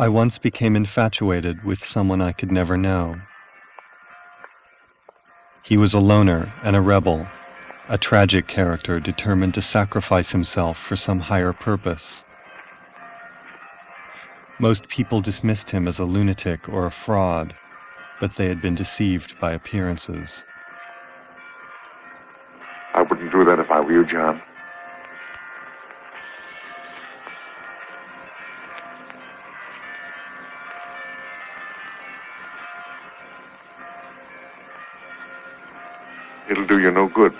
I once became infatuated with someone I could never know. He was a loner and a rebel, a tragic character determined to sacrifice himself for some higher purpose. Most people dismissed him as a lunatic or a fraud, but they had been deceived by appearances. I wouldn't do that if I were you, John. It'll do you no good.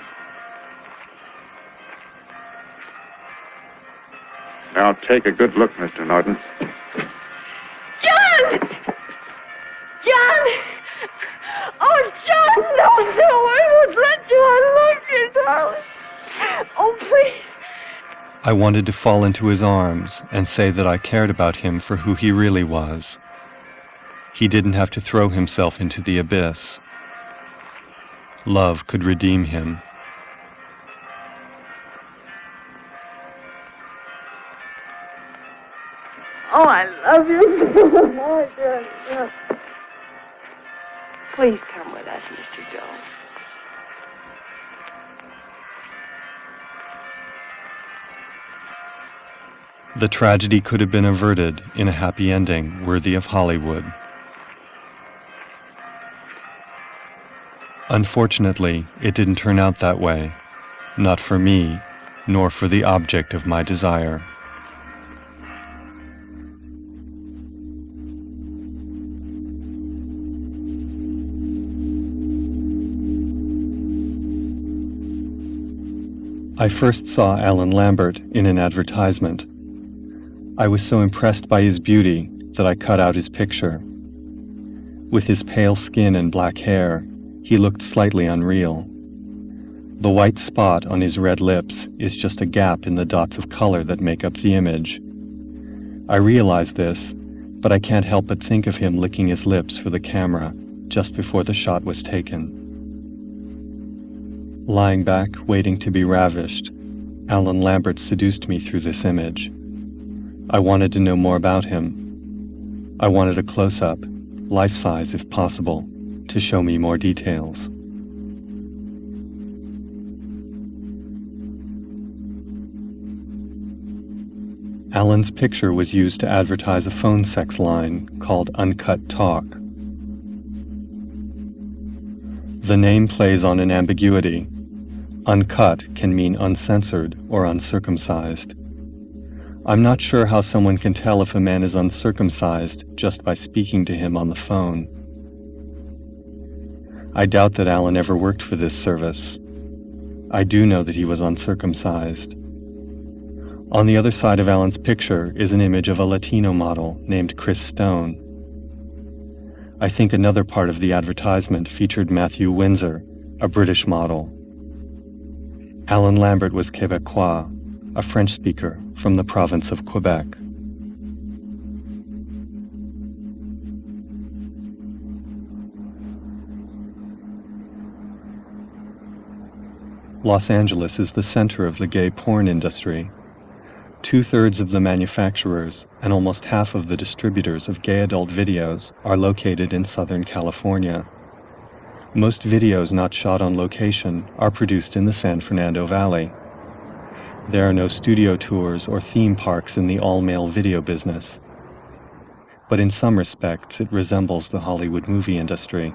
Now take a good look, Mr. Norton. John! John! Oh, John, no, I won't let you. I love you, darling. Oh, please. I wanted to fall into his arms and say that I cared about him for who he really was. He didn't have to throw himself into the abyss. Love could redeem him. Oh, I love you so much. Yeah. Please come with us, Mr. Jones. The tragedy could have been averted in a happy ending worthy of Hollywood. Unfortunately, it didn't turn out that way, not for me, nor for the object of my desire. I first saw Alain Lambert in an advertisement. I was so impressed by his beauty that I cut out his picture. With his pale skin and black hair, he looked slightly unreal. The white spot on his red lips is just a gap in the dots of color that make up the image. I realize this, but I can't help but think of him licking his lips for the camera just before the shot was taken. Lying back, waiting to be ravished, Alain Lambert seduced me through this image. I wanted to know more about him. I wanted a close-up, life-size if possible, to show me more details. Alain's picture was used to advertise a phone sex line called Uncut Talk. The name plays on an ambiguity. Uncut can mean uncensored or uncircumcised. I'm not sure how someone can tell if a man is uncircumcised just by speaking to him on the phone. I doubt that Alain ever worked for this service. I do know that he was uncircumcised. On the other side of Alain's picture is an image of a Latino model named Chris Stone. I think another part of the advertisement featured Matthew Windsor, a British model. Alain Lambert was Québécois, a French speaker from the province of Quebec. Los Angeles is the center of the gay porn industry. 2/3 of the manufacturers and almost half of the distributors of gay adult videos are located in Southern California. Most videos not shot on location are produced in the San Fernando Valley. There are no studio tours or theme parks in the all-male video business. But in some respects, it resembles the Hollywood movie industry.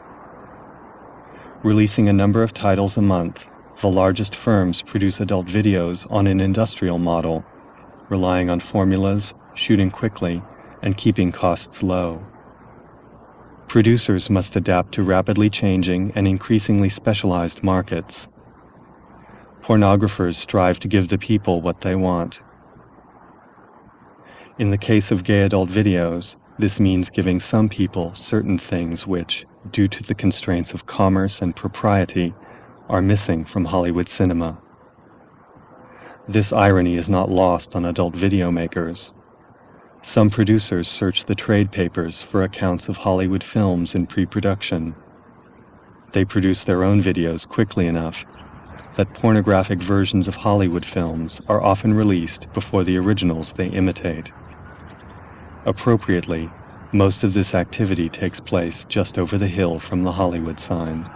Releasing a number of titles a month, the largest firms produce adult videos on an industrial model, relying on formulas, shooting quickly, and keeping costs low. Producers must adapt to rapidly changing and increasingly specialized markets. Pornographers strive to give the people what they want. In the case of gay adult videos, this means giving some people certain things which, due to the constraints of commerce and propriety, are missing from Hollywood cinema. This irony is not lost on adult video makers. Some producers search the trade papers for accounts of Hollywood films in pre-production. They produce their own videos quickly enough that pornographic versions of Hollywood films are often released before the originals they imitate. Appropriately, most of this activity takes place just over the hill from the Hollywood sign.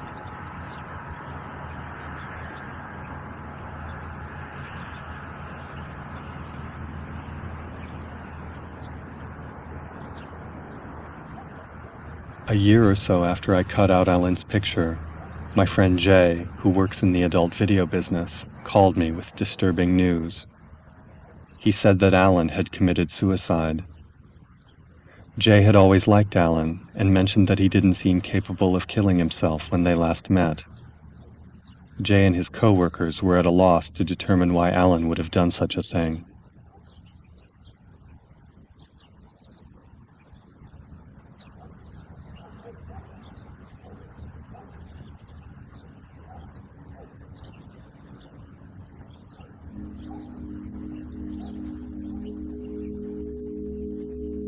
A year or so after I cut out Alan's picture, my friend Jay, who works in the adult video business, called me with disturbing news. He said that Alan had committed suicide. Jay had always liked Alan and mentioned that he didn't seem capable of killing himself when they last met. Jay and his co-workers were at a loss to determine why Alan would have done such a thing.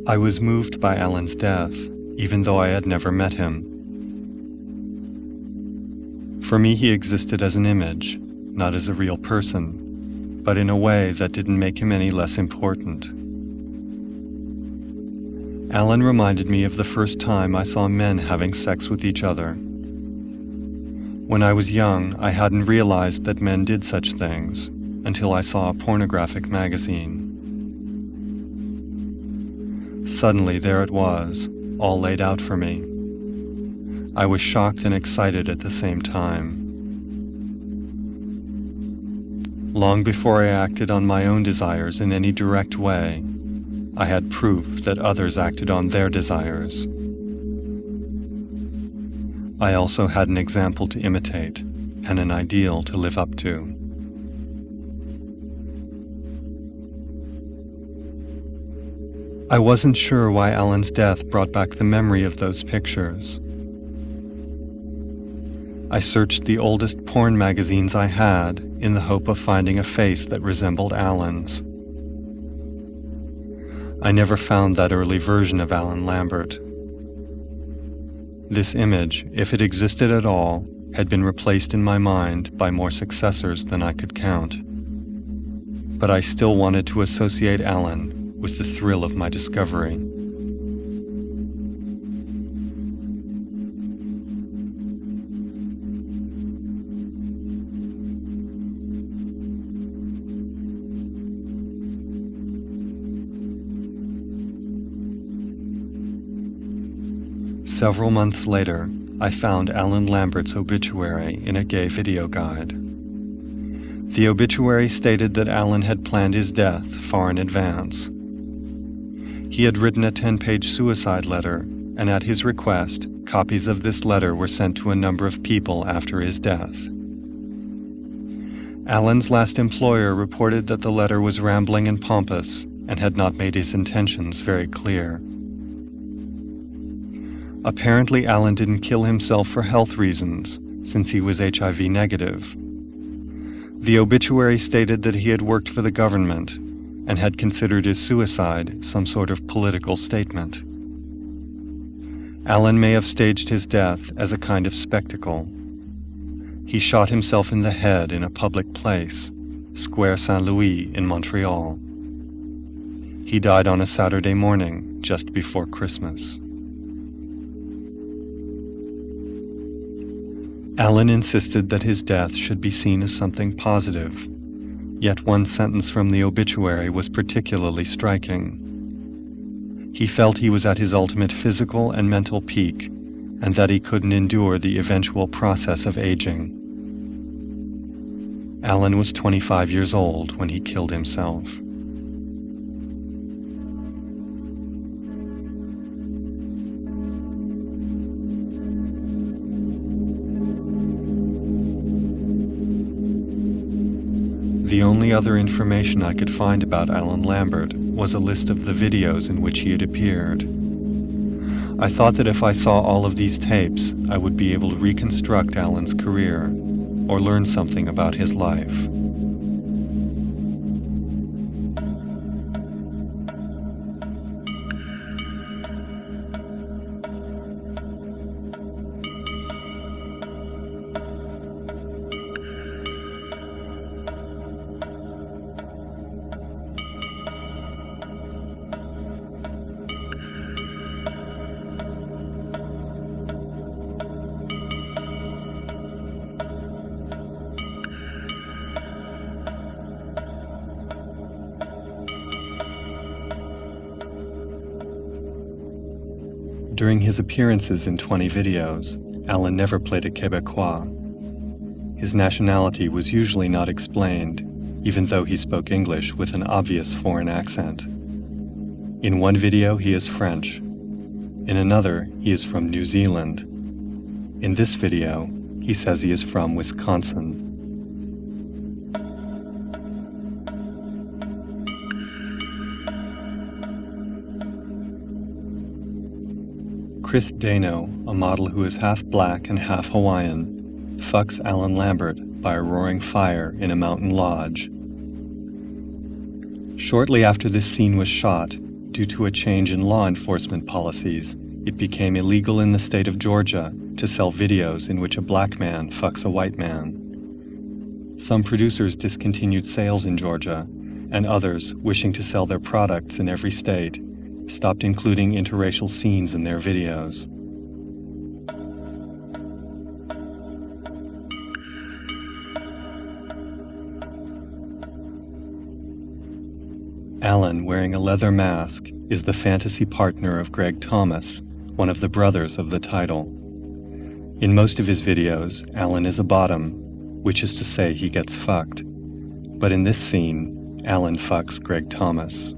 I was moved by Alan's death, even though I had never met him. For me, he existed as an image, not as a real person, but in a way that didn't make him any less important. Alan reminded me of the first time I saw men having sex with each other. When I was young, I hadn't realized that men did such things until I saw a pornographic magazine. Suddenly, there it was, all laid out for me. I was shocked and excited at the same time. Long before I acted on my own desires in any direct way, I had proof that others acted on their desires. I also had an example to imitate and an ideal to live up to. I wasn't sure why Alan's death brought back the memory of those pictures. I searched the oldest porn magazines I had in the hope of finding a face that resembled Alan's. I never found that early version of Alan Lambert. This image, if it existed at all, had been replaced in my mind by more successors than I could count. But I still wanted to associate Alan with the thrill of my discovery. Several months later, I found Alan Lambert's obituary in a gay video guide. The obituary stated that Alan had planned his death far in advance. He had written a 10-page suicide letter, and at his request, copies of this letter were sent to a number of people after his death. Alan's last employer reported that the letter was rambling and pompous and had not made his intentions very clear. Apparently, Alan didn't kill himself for health reasons, since he was HIV negative. The obituary stated that he had worked for the government and had considered his suicide some sort of political statement. Alan may have staged his death as a kind of spectacle. He shot himself in the head in a public place, Square Saint-Louis in Montreal. He died on a Saturday morning just before Christmas. Alan insisted that his death should be seen as something positive. Yet one sentence from the obituary was particularly striking. He felt he was at his ultimate physical and mental peak, and that he couldn't endure the eventual process of aging. Alan was 25 years old when he killed himself. The only other information I could find about Alan Lambert was a list of the videos in which he had appeared. I thought that if I saw all of these tapes, I would be able to reconstruct Alan's career, or learn something about his life. During his appearances in 20 videos, Alain never played a Quebecois. His nationality was usually not explained, even though he spoke English with an obvious foreign accent. In one video, he is French. In another, he is from New Zealand. In this video, he says he is from Wisconsin. Chris Dano, a model who is half black and half Hawaiian, fucks Alain Lambert by a roaring fire in a mountain lodge. Shortly after this scene was shot, due to a change in law enforcement policies, it became illegal in the state of Georgia to sell videos in which a black man fucks a white man. Some producers discontinued sales in Georgia, and others, wishing to sell their products in every state, stopped including interracial scenes in their videos. Alain, wearing a leather mask, is the fantasy partner of Greg Thomas, one of the brothers of the title. In most of his videos, Alain is a bottom, which is to say he gets fucked. But in this scene, Alain fucks Greg Thomas.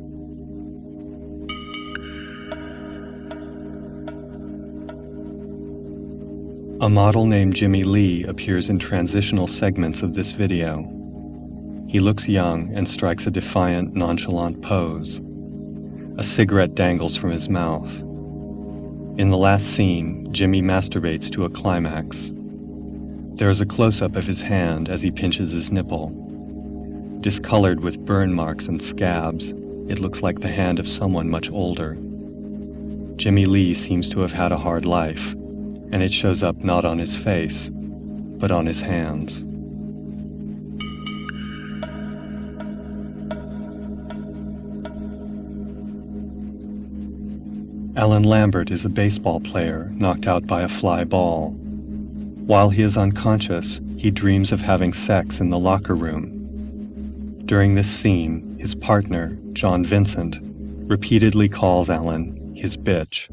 A model named Jimmy Lee appears in transitional segments of this video. He looks young and strikes a defiant, nonchalant pose. A cigarette dangles from his mouth. In the last scene, Jimmy masturbates to a climax. There is a close-up of his hand as he pinches his nipple. Discolored with burn marks and scabs, it looks like the hand of someone much older. Jimmy Lee seems to have had a hard life, and it shows up not on his face, but on his hands. Alain Lambert is a baseball player knocked out by a fly ball. While he is unconscious, he dreams of having sex in the locker room. During this scene, his partner, John Vincent, repeatedly calls Alain his bitch.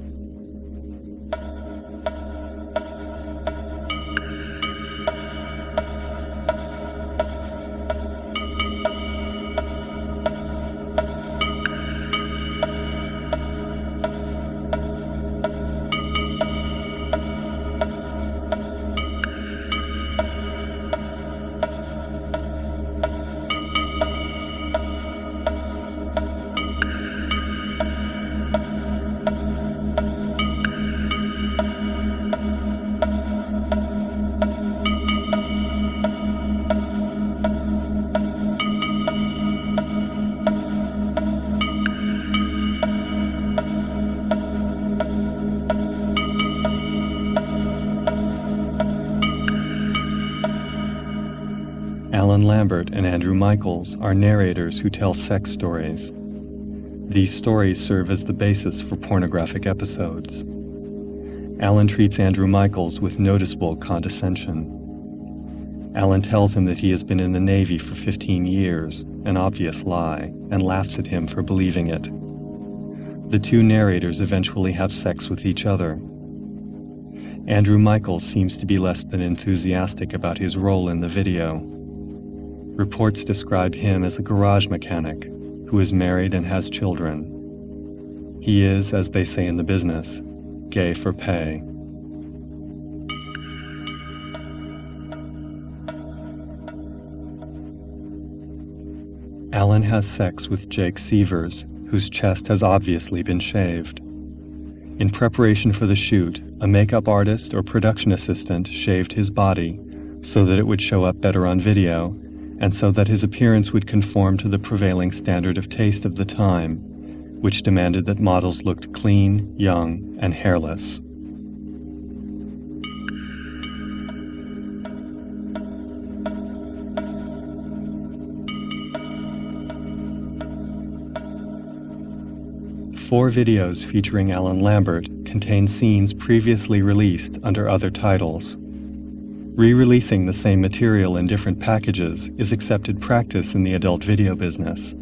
Alain Lambert and Andrew Michaels are narrators who tell sex stories. These stories serve as the basis for pornographic episodes. Alain treats Andrew Michaels with noticeable condescension. Alain tells him that he has been in the Navy for 15 years, an obvious lie, and laughs at him for believing it. The two narrators eventually have sex with each other. Andrew Michaels seems to be less than enthusiastic about his role in the video. Reports describe him as a garage mechanic who is married and has children. He is, as they say in the business, gay for pay. Alain has sex with Jake Sievers, whose chest has obviously been shaved. In preparation for the shoot, a makeup artist or production assistant shaved his body so that it would show up better on video, and so that his appearance would conform to the prevailing standard of taste of the time, which demanded that models looked clean, young, and hairless. Four videos featuring Alain Lambert contain scenes previously released under other titles. Re-releasing the same material in different packages is accepted practice in the adult video business.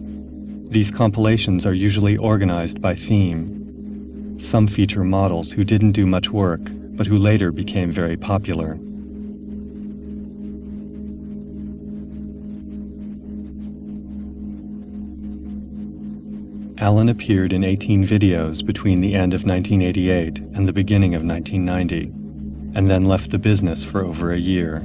These compilations are usually organized by theme. Some feature models who didn't do much work, but who later became very popular. Alain appeared in 18 videos between the end of 1988 and the beginning of 1990, and then left the business for over a year.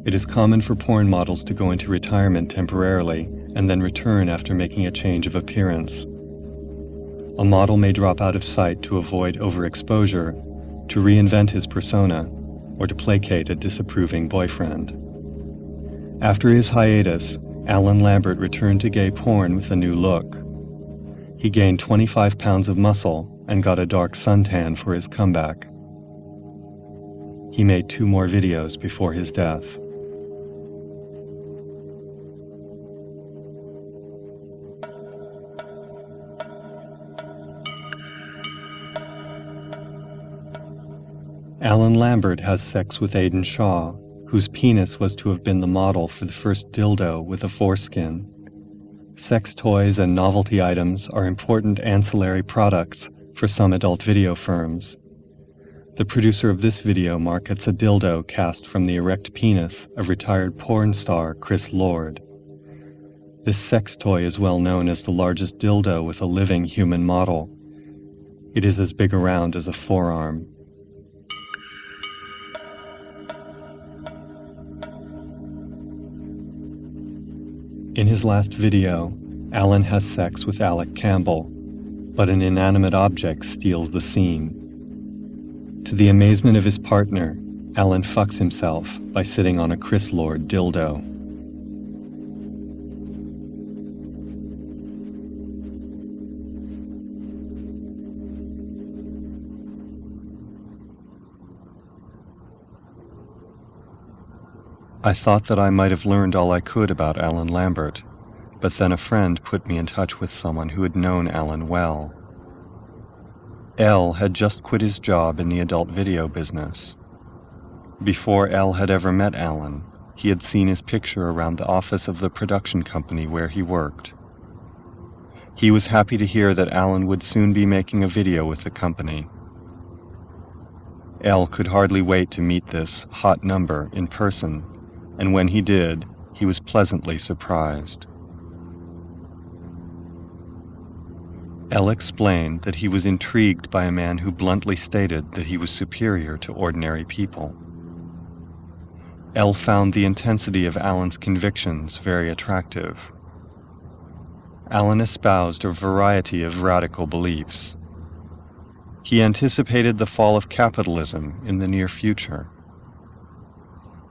It is common for porn models to go into retirement temporarily and then return after making a change of appearance. A model may drop out of sight to avoid overexposure, to reinvent his persona, or to placate a disapproving boyfriend. After his hiatus, Alain Lebeau returned to gay porn with a new look. He gained 25 pounds of muscle and got a dark suntan for his comeback. He made 2 more videos before his death. Alain Lebeau has sex with Aidan Shaw, whose penis was to have been the model for the first dildo with a foreskin. Sex toys and novelty items are important ancillary products for some adult video firms. The producer of this video markets a dildo cast from the erect penis of retired porn star Chris Lord. This sex toy is well known as the largest dildo with a living human model. It is as big around as a forearm. In his last video, Alain has sex with Alec Campbell, but an inanimate object steals the scene. To the amazement of his partner, Alain fucks himself by sitting on a Chris Lord dildo. I thought that I might have learned all I could about Alain Lebeau, but then a friend put me in touch with someone who had known Alain well. Elle had just quit his job in the adult video business. Before Elle had ever met Alain, he had seen his picture around the office of the production company where he worked. He was happy to hear that Alain would soon be making a video with the company. Elle could hardly wait to meet this hot number in person, and when he did, he was pleasantly surprised. Elle explained that he was intrigued by a man who bluntly stated that he was superior to ordinary people. Elle found the intensity of Alain's convictions very attractive. Alain espoused a variety of radical beliefs. He anticipated the fall of capitalism in the near future.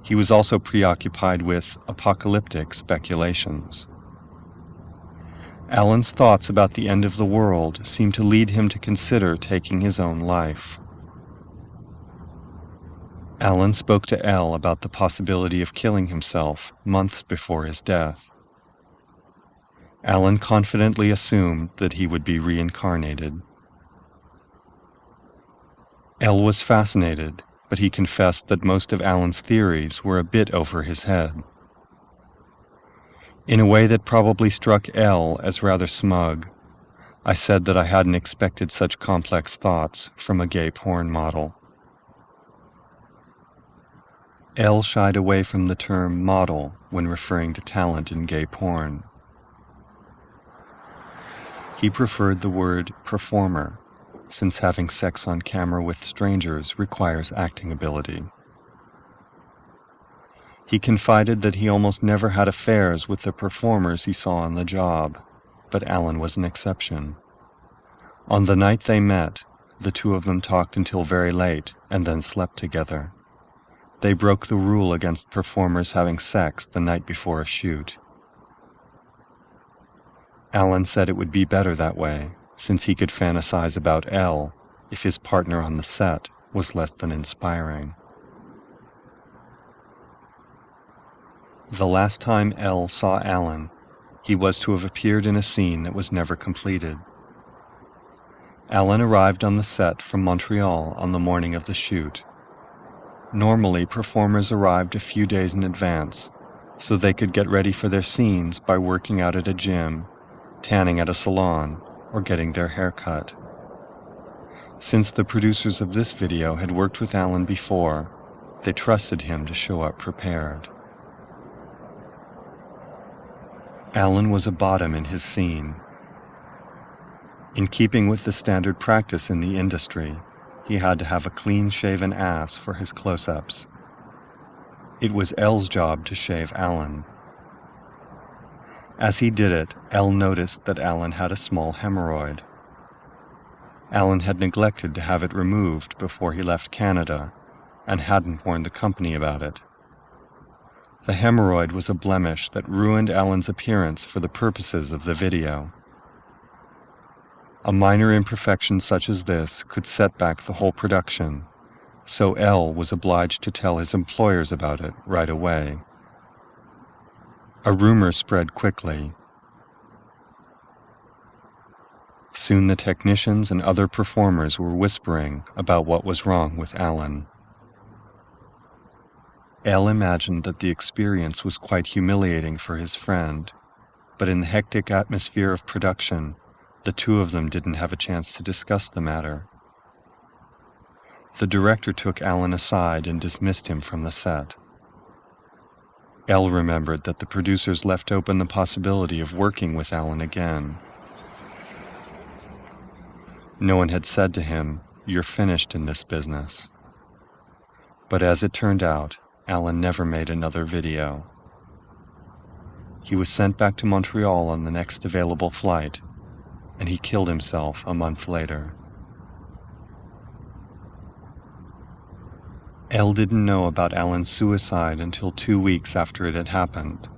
He was also preoccupied with apocalyptic speculations. Alain's thoughts about the end of the world seemed to lead him to consider taking his own life. Alain spoke to Elle about the possibility of killing himself months before his death. Alain confidently assumed that he would be reincarnated. Elle was fascinated, but he confessed that most of Alain's theories were a bit over his head. In a way that probably struck Elle as rather smug, I said that I hadn't expected such complex thoughts from a gay porn model. Elle shied away from the term model when referring to talent in gay porn. He preferred the word performer, since having sex on camera with strangers requires acting ability. He confided that he almost never had affairs with the performers he saw on the job, but Alain was an exception. On the night they met, the two of them talked until very late and then slept together. They broke the rule against performers having sex the night before a shoot. Alain said it would be better that way, since he could fantasize about Elle if his partner on the set was less than inspiring. The last time Elle saw Alain, he was to have appeared in a scene that was never completed. Alain arrived on the set from Montreal on the morning of the shoot. Normally, performers arrived a few days in advance, so they could get ready for their scenes by working out at a gym, tanning at a salon, or getting their hair cut. Since the producers of this video had worked with Alain before, they trusted him to show up prepared. Alain was a bottom in his scene. In keeping with the standard practice in the industry, he had to have a clean-shaven ass for his close-ups. It was Elle's job to shave Alain. As he did it, Elle noticed that Alain had a small hemorrhoid. Alain had neglected to have it removed before he left Canada, and hadn't warned the company about it. The hemorrhoid was a blemish that ruined Alain's appearance for the purposes of the video. A minor imperfection such as this could set back the whole production, so Elle was obliged to tell his employers about it right away. A rumor spread quickly. Soon the technicians and other performers were whispering about what was wrong with Alain. Elle imagined that the experience was quite humiliating for his friend, but in the hectic atmosphere of production, the two of them didn't have a chance to discuss the matter. The director took Alain aside and dismissed him from the set. Elle remembered that the producers left open the possibility of working with Alain again. No one had said to him, "You're finished in this business." But as it turned out, Alain never made another video. He was sent back to Montreal on the next available flight, and he killed himself a month later. Elle didn't know about Alain's suicide until 2 weeks after it had happened.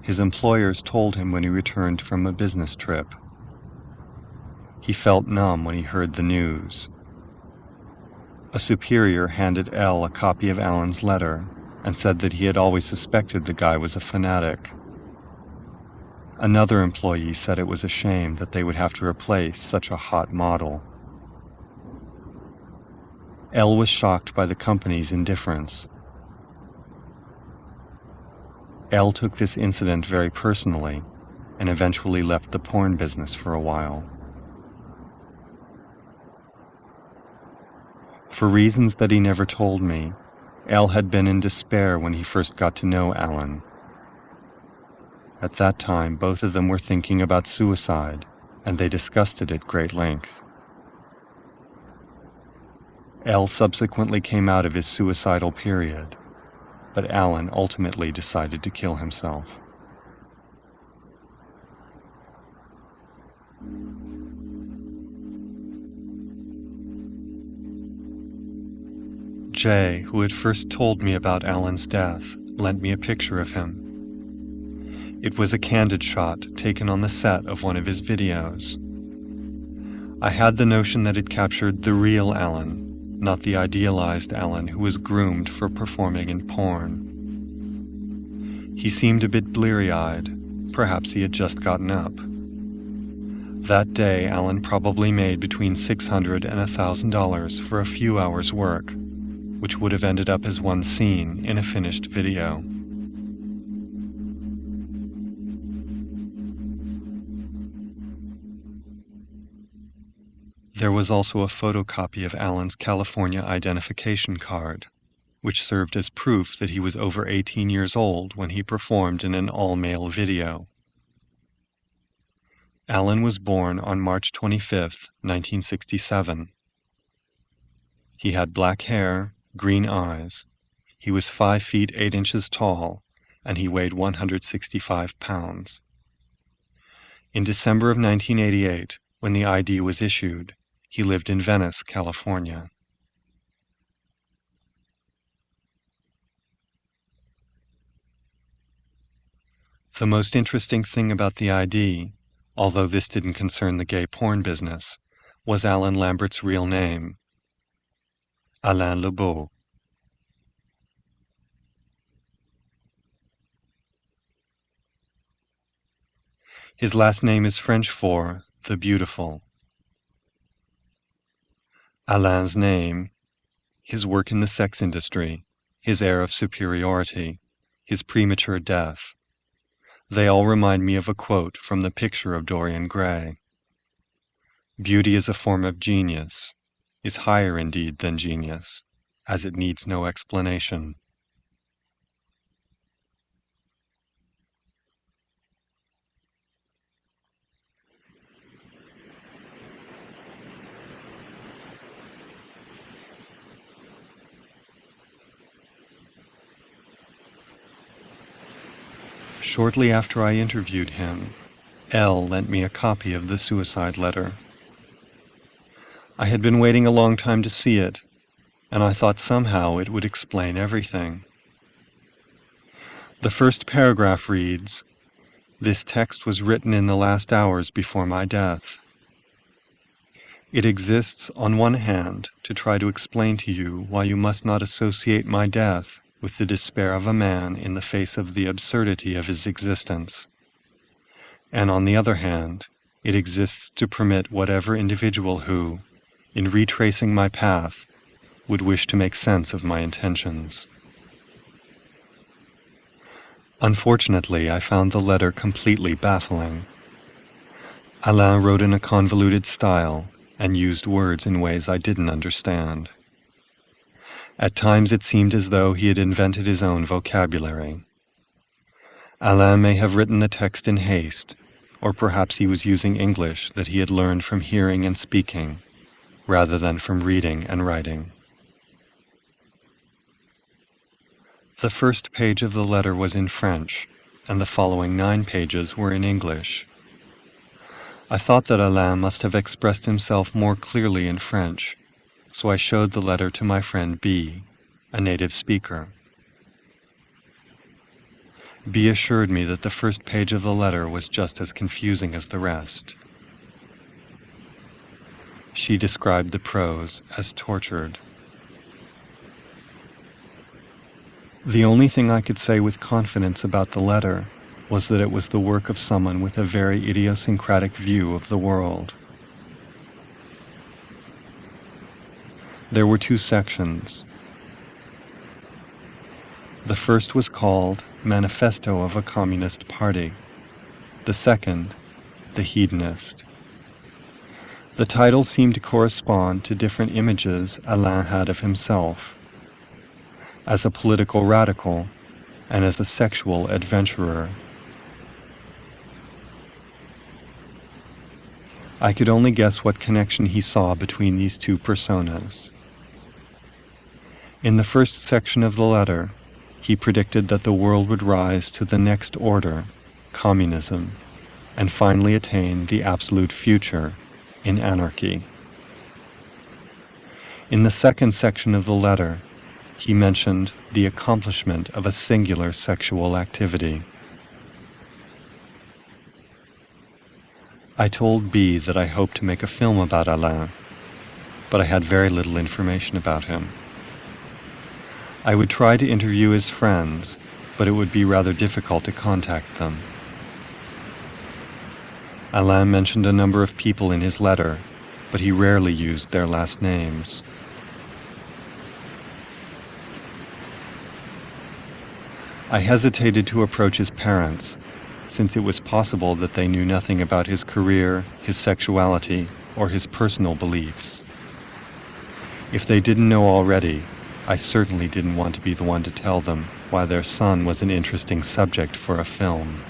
His employers told him when he returned from a business trip. He felt numb when he heard the news. A superior handed Elle a copy of Alain's letter and said that he had always suspected the guy was a fanatic. Another employee said it was a shame that they would have to replace such a hot model. Elle was shocked by the company's indifference. Elle took this incident very personally and eventually left the porn business for a while. For reasons that he never told me, Elle had been in despair when he first got to know Alain. At that time, both of them were thinking about suicide, and they discussed it at great length. Elle subsequently came out of his suicidal period, but Alain ultimately decided to kill himself. Jay, who had first told me about Alain's death, lent me a picture of him. It was a candid shot taken on the set of one of his videos. I had the notion that it captured the real Alain, not the idealized Alain who was groomed for performing in porn. He seemed a bit bleary-eyed. Perhaps he had just gotten up. That day, Alain probably made between $600 and $1,000 for a few hours' work, which would have ended up as one scene in a finished video. There was also a photocopy of Alain's California identification card, which served as proof that he was over 18 years old when he performed in an all-male video. Alain was born on March 25, 1967. He had black hair, green eyes. He was 5 feet 8 inches tall, and he weighed 165 pounds. In December of 1988, when the ID was issued, he lived in Venice, California. The most interesting thing about the ID, although this didn't concern the gay porn business, was Alain Lambert's real name, Alain Lebeau. His last name is French for the beautiful. Alain's name, his work in the sex industry, his air of superiority, his premature death, they all remind me of a quote from The Picture of Dorian Gray. Beauty is a form of genius, is higher indeed than genius, as it needs no explanation. Shortly after I interviewed him, L lent me a copy of the suicide letter. I had been waiting a long time to see it, and I thought somehow it would explain everything. The first paragraph reads, "This text was written in the last hours before my death. It exists, on one hand, to try to explain to you why you must not associate my death with the despair of a man in the face of the absurdity of his existence. And on the other hand, it exists to permit whatever individual who, in retracing my path, would wish to make sense of my intentions." Unfortunately, I found the letter completely baffling. Alain wrote in a convoluted style and used words in ways I didn't understand. At times it seemed as though he had invented his own vocabulary. Alain may have written the text in haste, or perhaps he was using English that he had learned from hearing and speaking, rather than from reading and writing. The first page of the letter was in French, and the following 9 pages were in English. I thought that Alain must have expressed himself more clearly in French, so I showed the letter to my friend B, a native speaker. B assured me that the first page of the letter was just as confusing as the rest. She described the prose as tortured. The only thing I could say with confidence about the letter was that it was the work of someone with a very idiosyncratic view of the world. There were 2 sections. The first was called Manifesto of a Communist Party. The second, The Hedonist. The titles seemed to correspond to different images Alain had of himself, as a political radical and as a sexual adventurer. I could only guess what connection he saw between these 2 personas. In the first section of the letter, he predicted that the world would rise to the next order, communism, and finally attain the absolute future in anarchy. In the second section of the letter, he mentioned the accomplishment of a singular sexual activity. I told B that I hoped to make a film about Alain, but I had very little information about him. I would try to interview his friends, but it would be rather difficult to contact them. Alain mentioned a number of people in his letter, but he rarely used their last names. I hesitated to approach his parents, since it was possible that they knew nothing about his career, his sexuality, or his personal beliefs. If they didn't know already, I certainly didn't want to be the one to tell them why their son was an interesting subject for a film.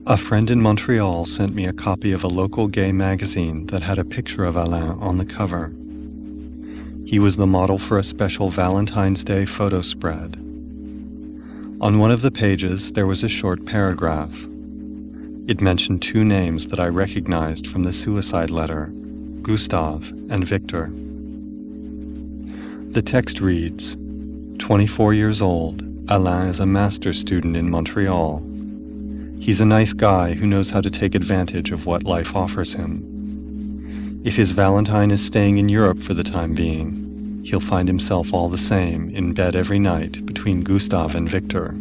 A friend in Montreal sent me a copy of a local gay magazine that had a picture of Alain on the cover. He was the model for a special Valentine's Day photo spread. On one of the pages there was a short paragraph. It mentioned 2 names that I recognized from the suicide letter, Gustave and Victor. The text reads, 24 years old, Alain is a master's student in Montreal. He's a nice guy who knows how to take advantage of what life offers him. If his Valentine is staying in Europe for the time being, he'll find himself all the same in bed every night between Gustave and Victor,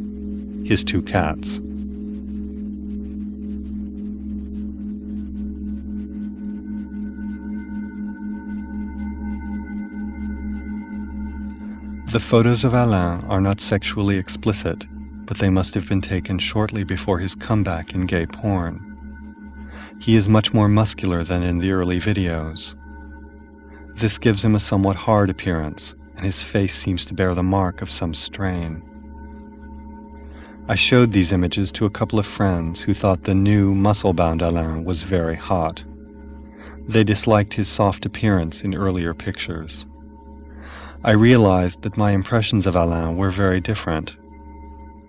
his 2 cats. The photos of Alain are not sexually explicit, but they must have been taken shortly before his comeback in gay porn. He is much more muscular than in the early videos. This gives him a somewhat hard appearance, and his face seems to bear the mark of some strain. I showed these images to a couple of friends who thought the new muscle-bound Alain was very hot. They disliked his soft appearance in earlier pictures. I realized that my impressions of Alain were very different.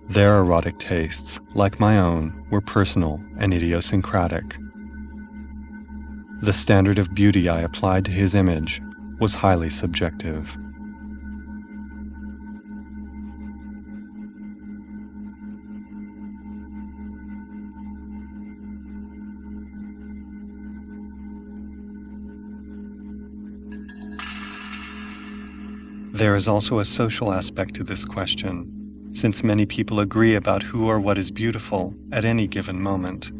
Their erotic tastes, like my own, were personal and idiosyncratic. The standard of beauty I applied to his image was highly subjective. There is also a social aspect to this question, since many people agree about who or what is beautiful at any given moment.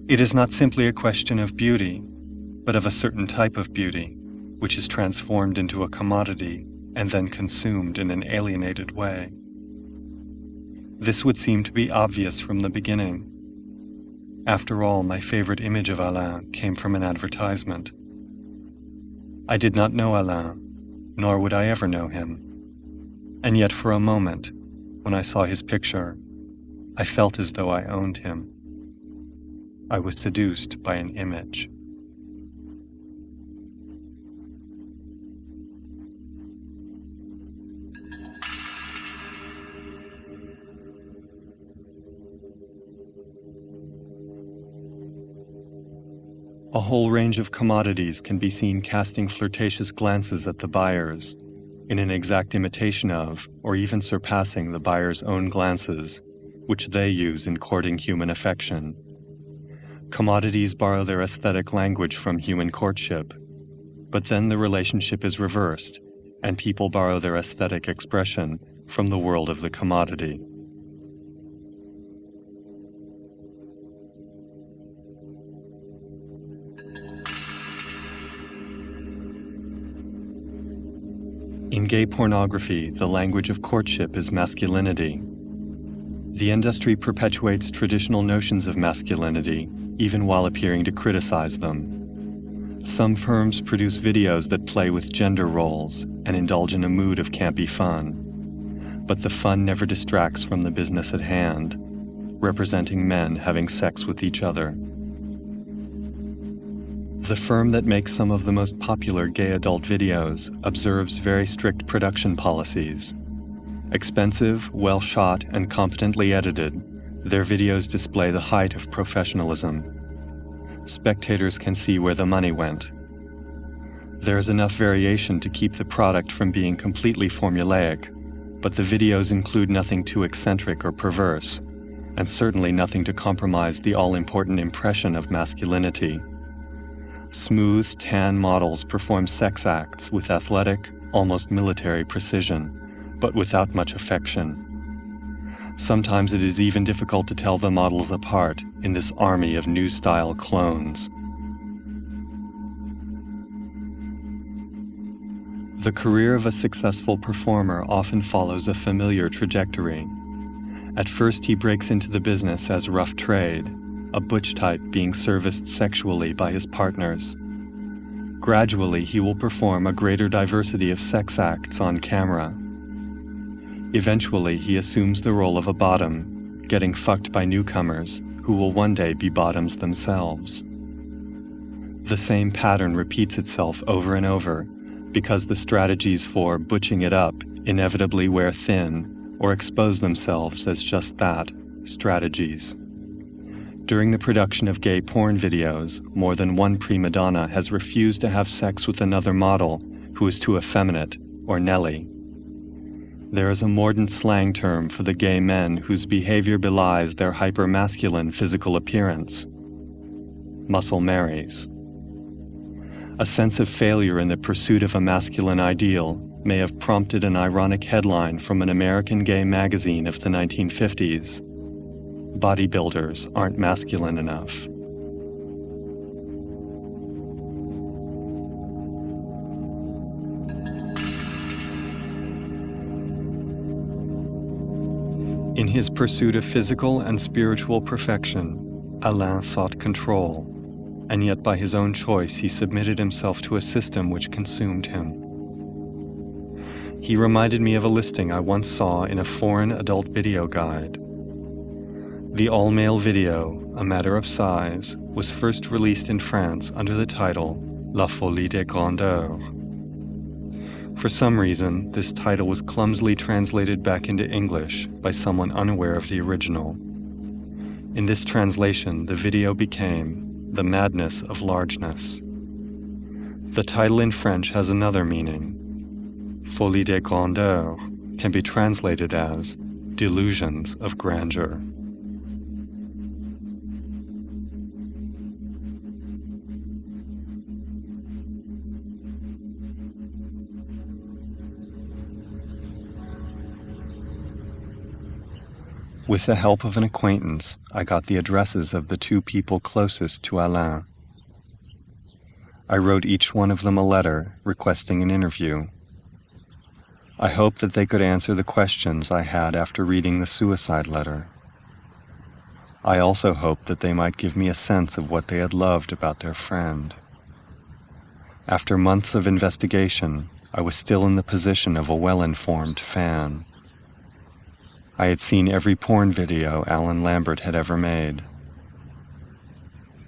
It is not simply a question of beauty, but of a certain type of beauty, which is transformed into a commodity and then consumed in an alienated way. This would seem to be obvious from the beginning. After all, my favorite image of Alain came from an advertisement. I did not know Alain, nor would I ever know him. And yet for a moment, when I saw his picture, I felt as though I owned him. I was seduced by an image. A whole range of commodities can be seen casting flirtatious glances at the buyers, in an exact imitation of, or even surpassing the buyer's own glances, which they use in courting human affection. Commodities borrow their aesthetic language from human courtship, but then the relationship is reversed, and people borrow their aesthetic expression from the world of the commodity. In gay pornography, the language of courtship is masculinity. The industry perpetuates traditional notions of masculinity, even while appearing to criticize them. Some firms produce videos that play with gender roles and indulge in a mood of campy fun. But the fun never distracts from the business at hand, representing men having sex with each other. The firm that makes some of the most popular gay adult videos observes very strict production policies. Expensive, well-shot, and competently edited, their videos display the height of professionalism. Spectators can see where the money went. There is enough variation to keep the product from being completely formulaic, but the videos include nothing too eccentric or perverse, and certainly nothing to compromise the all-important impression of masculinity. Smooth, tan models perform sex acts with athletic, almost military precision, but without much affection. Sometimes it is even difficult to tell the models apart in this army of new-style clones. The career of a successful performer often follows a familiar trajectory. At first he breaks into the business as rough trade, a butch type being serviced sexually by his partners. Gradually, he will perform a greater diversity of sex acts on camera. Eventually, he assumes the role of a bottom, getting fucked by newcomers who will one day be bottoms themselves. The same pattern repeats itself over and over because the strategies for butching it up inevitably wear thin or expose themselves as just that, strategies. During the production of gay porn videos, more than one prima donna has refused to have sex with another model who is too effeminate, or Nelly. There is a mordant slang term for the gay men whose behavior belies their hyper-masculine physical appearance. Muscle Marys. A sense of failure in the pursuit of a masculine ideal may have prompted an ironic headline from an American gay magazine of the 1950s. Bodybuilders aren't masculine enough. In his pursuit of physical and spiritual perfection, Alain sought control, and yet by his own choice he submitted himself to a system which consumed him. He reminded me of a listing I once saw in a foreign adult video guide. The all-male video, A Matter of Size, was first released in France under the title La Folie des Grandeurs. For some reason, this title was clumsily translated back into English by someone unaware of the original. In this translation, the video became The Madness of Largeness. The title in French has another meaning. Folie des Grandeurs can be translated as Delusions of Grandeur. With the help of an acquaintance, I got the addresses of the two people closest to Alain. I wrote each one of them a letter requesting an interview. I hoped that they could answer the questions I had after reading the suicide letter. I also hoped that they might give me a sense of what they had loved about their friend. After months of investigation, I was still in the position of a well-informed fan. I had seen every porn video Alan Lambert had ever made.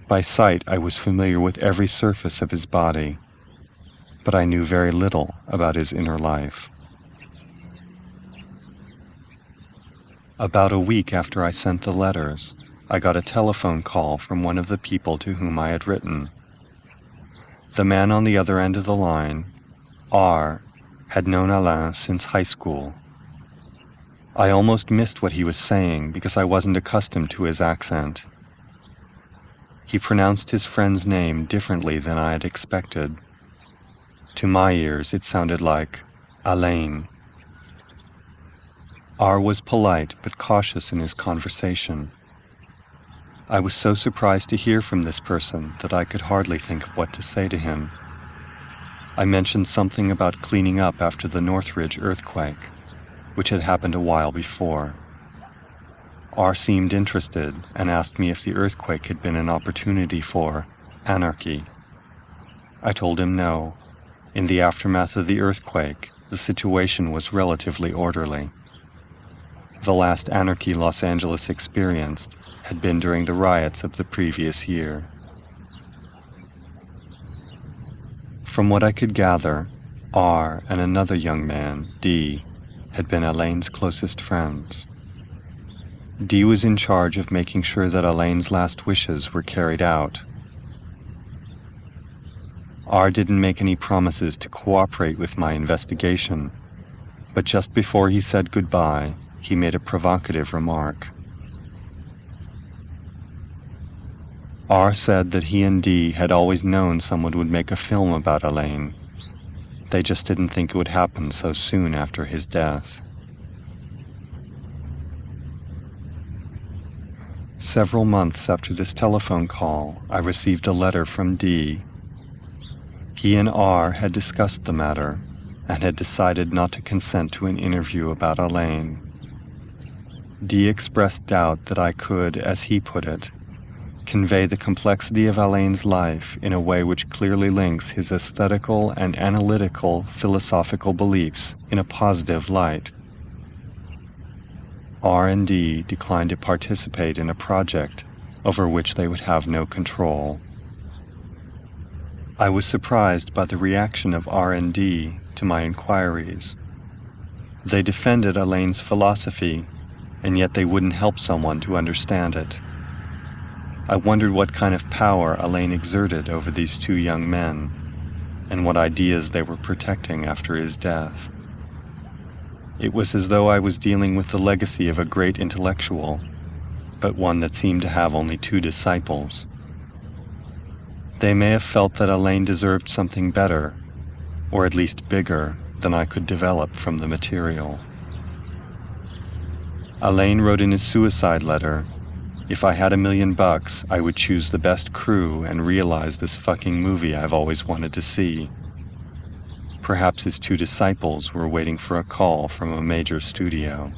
By sight, I was familiar with every surface of his body, but I knew very little about his inner life. About a week after I sent the letters, I got a telephone call from one of the people to whom I had written. The man on the other end of the line, R, had known Alain since high school. I almost missed what he was saying because I wasn't accustomed to his accent. He pronounced his friend's name differently than I had expected. To my ears, it sounded like Alain. R was polite but cautious in his conversation. I was so surprised to hear from this person that I could hardly think of what to say to him. I mentioned something about cleaning up after the Northridge earthquake, which had happened a while before. R seemed interested and asked me if the earthquake had been an opportunity for anarchy. I told him no. In the aftermath of the earthquake, the situation was relatively orderly. The last anarchy Los Angeles experienced had been during the riots of the previous year. From what I could gather, R and another young man, D, had been Alain's closest friends. D was in charge of making sure that Alain's last wishes were carried out. R didn't make any promises to cooperate with my investigation, but just before he said goodbye, he made a provocative remark. R said that he and D had always known someone would make a film about Alain. They just didn't think it would happen so soon after his death. Several months after this telephone call, I received a letter from D. He and R had discussed the matter and had decided not to consent to an interview about Alain. D expressed doubt that I could, as he put it, convey the complexity of Alain's life in a way which clearly links his aesthetical and analytical philosophical beliefs in a positive light. R and D declined to participate in a project over which they would have no control. I was surprised by the reaction of R and D to my inquiries. They defended Alain's philosophy, and yet they wouldn't help someone to understand it. I wondered what kind of power Alain exerted over these two young men, and what ideas they were protecting after his death. It was as though I was dealing with the legacy of a great intellectual, but one that seemed to have only two disciples. They may have felt that Alain deserved something better, or at least bigger, than I could develop from the material. Alain wrote in his suicide letter, "If I had $1 million, I would choose the best crew and realize this fucking movie I've always wanted to see." Perhaps his two disciples were waiting for a call from a major studio.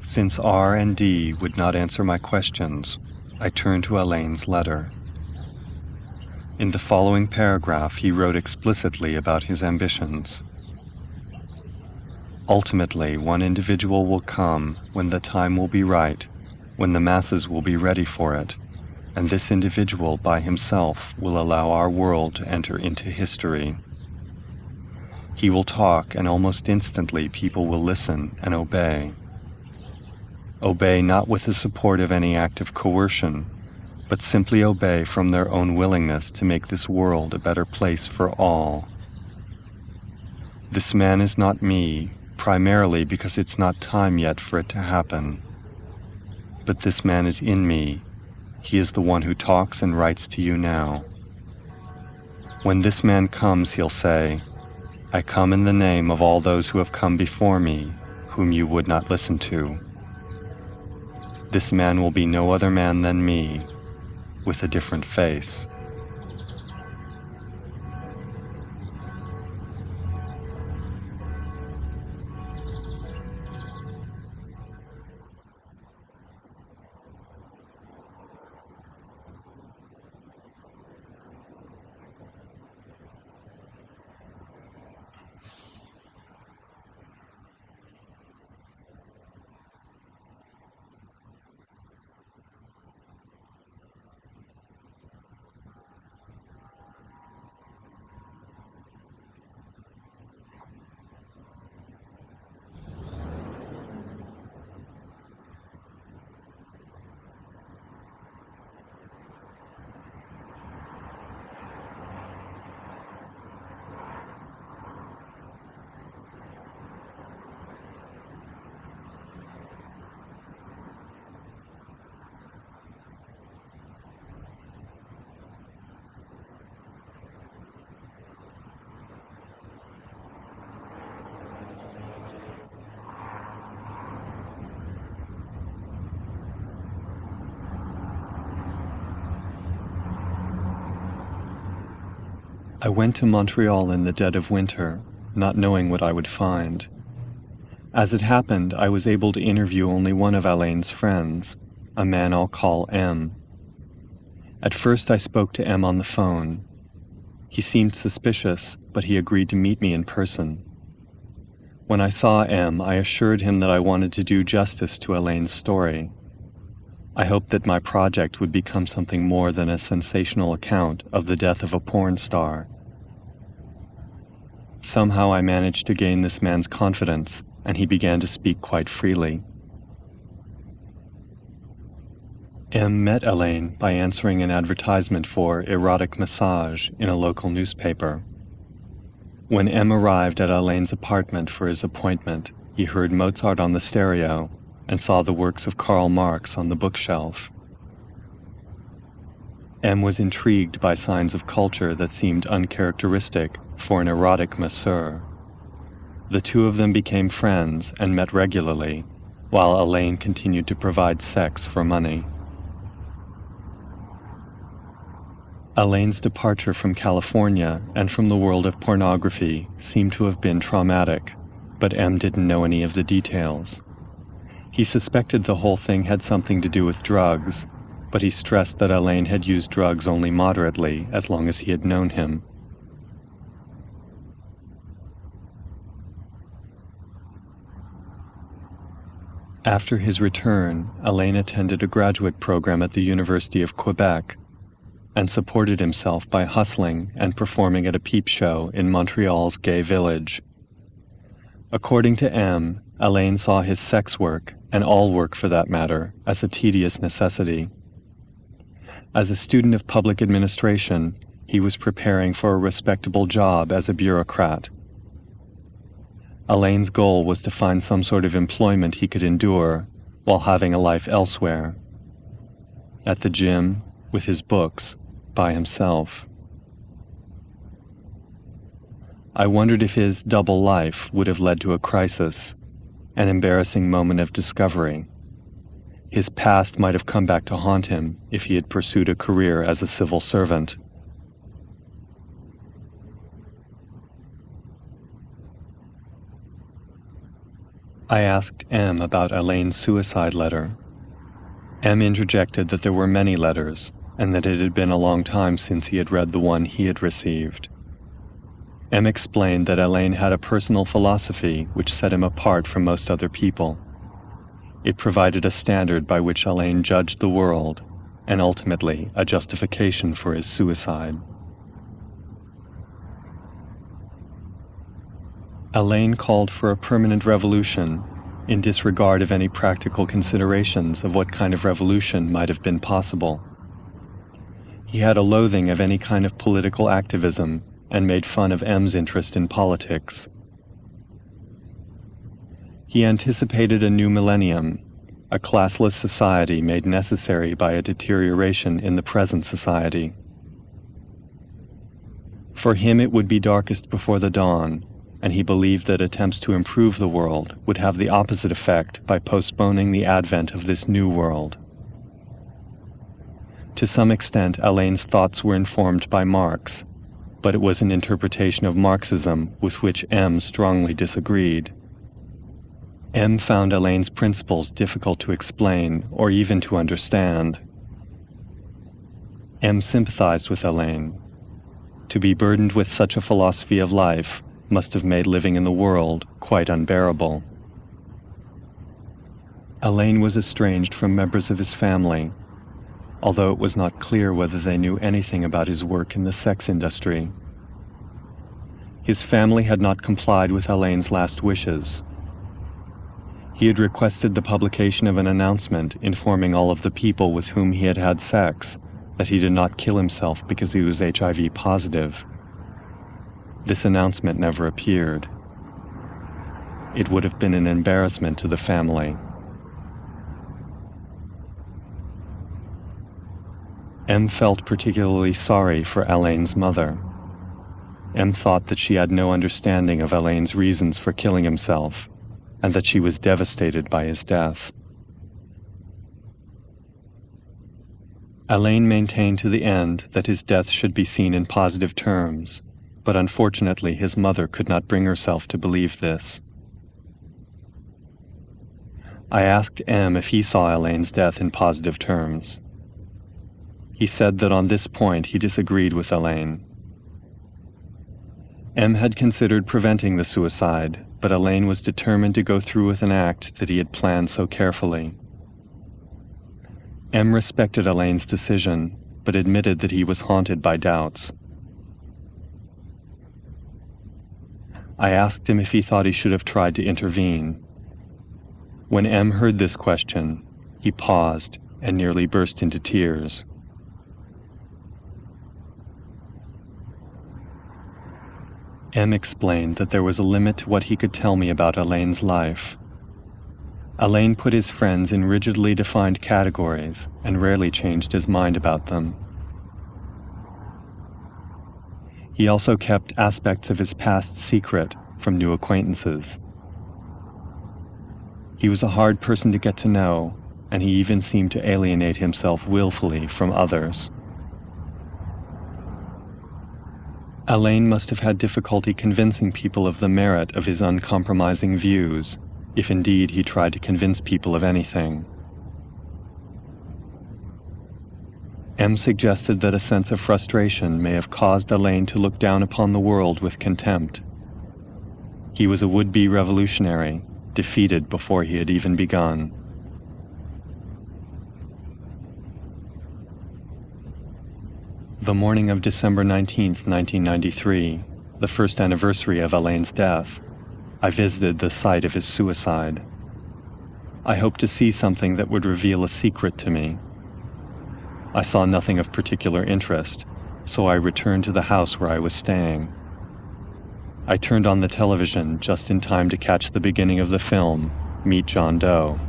Since R and D would not answer my questions, I turned to Alain's letter. In the following paragraph, he wrote explicitly about his ambitions. Ultimately, one individual will come when the time will be right, when the masses will be ready for it, and this individual by himself will allow our world to enter into history. He will talk, and almost instantly people will listen and obey. Obey not with the support of any act of coercion, but simply obey from their own willingness to make this world a better place for all. This man is not me, primarily because it's not time yet for it to happen. But this man is in me. He is the one who talks and writes to you now. When this man comes, he'll say, I come in the name of all those who have come before me, whom you would not listen to. This man will be no other man than me, with a different face. I went to Montreal in the dead of winter, not knowing what I would find. As it happened, I was able to interview only one of Alain's friends, a man I'll call M. At first I spoke to M on the phone. He seemed suspicious, but he agreed to meet me in person. When I saw M, I assured him that I wanted to do justice to Alain's story. I hoped that my project would become something more than a sensational account of the death of a porn star. Somehow I managed to gain this man's confidence, and he began to speak quite freely. M met Alain by answering an advertisement for erotic massage in a local newspaper. When M arrived at Alain's apartment for his appointment, he heard Mozart on the stereo and saw the works of Karl Marx on the bookshelf. M was intrigued by signs of culture that seemed uncharacteristic for an erotic masseur. The two of them became friends and met regularly, while Alain continued to provide sex for money. Alain's departure from California and from the world of pornography seemed to have been traumatic, but M didn't know any of the details. He suspected the whole thing had something to do with drugs, but he stressed that Alain had used drugs only moderately as long as he had known him. After his return, Alain attended a graduate program at the University of Quebec and supported himself by hustling and performing at a peep show in Montreal's gay village. According to M, Alain saw his sex work, and all work for that matter, as a tedious necessity. As a student of public administration, he was preparing for a respectable job as a bureaucrat. Alain's goal was to find some sort of employment he could endure while having a life elsewhere. At the gym, with his books, by himself. I wondered if his double life would have led to a crisis, an embarrassing moment of discovery. His past might have come back to haunt him if he had pursued a career as a civil servant. I asked M about Alain's suicide letter. M interjected that there were many letters, and that it had been a long time since he had read the one he had received. M explained that Alain had a personal philosophy which set him apart from most other people. It provided a standard by which Alain judged the world, and ultimately a justification for his suicide. Alain called for a permanent revolution, in disregard of any practical considerations of what kind of revolution might have been possible. He had a loathing of any kind of political activism and made fun of M's interest in politics. He anticipated a new millennium, a classless society made necessary by a deterioration in the present society. For him it would be darkest before the dawn, and he believed that attempts to improve the world would have the opposite effect by postponing the advent of this new world. To some extent, Alain's thoughts were informed by Marx, but it was an interpretation of Marxism with which M strongly disagreed. M found Alain's principles difficult to explain or even to understand. M sympathized with Alain. To be burdened with such a philosophy of life must have made living in the world quite unbearable. Alain was estranged from members of his family, although it was not clear whether they knew anything about his work in the sex industry. His family had not complied with Alain's last wishes. He had requested the publication of an announcement informing all of the people with whom he had had sex that he did not kill himself because he was HIV positive. This announcement never appeared. It would have been an embarrassment to the family. M felt particularly sorry for Alain's mother. M thought that she had no understanding of Alain's reasons for killing himself, and that she was devastated by his death. Alain maintained to the end that his death should be seen in positive terms, but unfortunately his mother could not bring herself to believe this. I asked M if he saw Alain's death in positive terms. He said that on this point he disagreed with Alain. M had considered preventing the suicide, but Alain was determined to go through with an act that he had planned so carefully. M respected Alain's decision, but admitted that he was haunted by doubts. I asked him if he thought he should have tried to intervene. When M heard this question, he paused and nearly burst into tears. M explained that there was a limit to what he could tell me about Alain's life. Alain put his friends in rigidly defined categories and rarely changed his mind about them. He also kept aspects of his past secret from new acquaintances. He was a hard person to get to know, and he even seemed to alienate himself willfully from others. Alain must have had difficulty convincing people of the merit of his uncompromising views, if indeed he tried to convince people of anything. M suggested that a sense of frustration may have caused Alain to look down upon the world with contempt. He was a would-be revolutionary, defeated before he had even begun. The morning of December 19th, 1993, the first anniversary of Alain's death, I visited the site of his suicide. I hoped to see something that would reveal a secret to me. I saw nothing of particular interest, so I returned to the house where I was staying. I turned on the television just in time to catch the beginning of the film, Meet John Doe.